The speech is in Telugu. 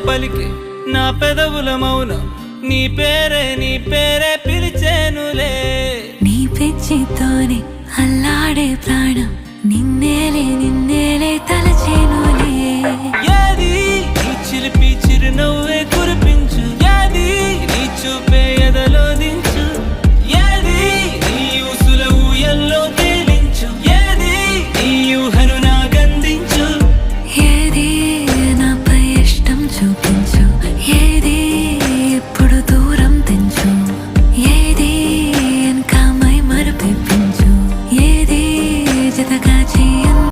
పలికే నా పెదవుల మౌనం నీ పేరే పిలిచేనులే. నీ పిచ్చితోనే అల్లాడే ప్రాణం నిన్నే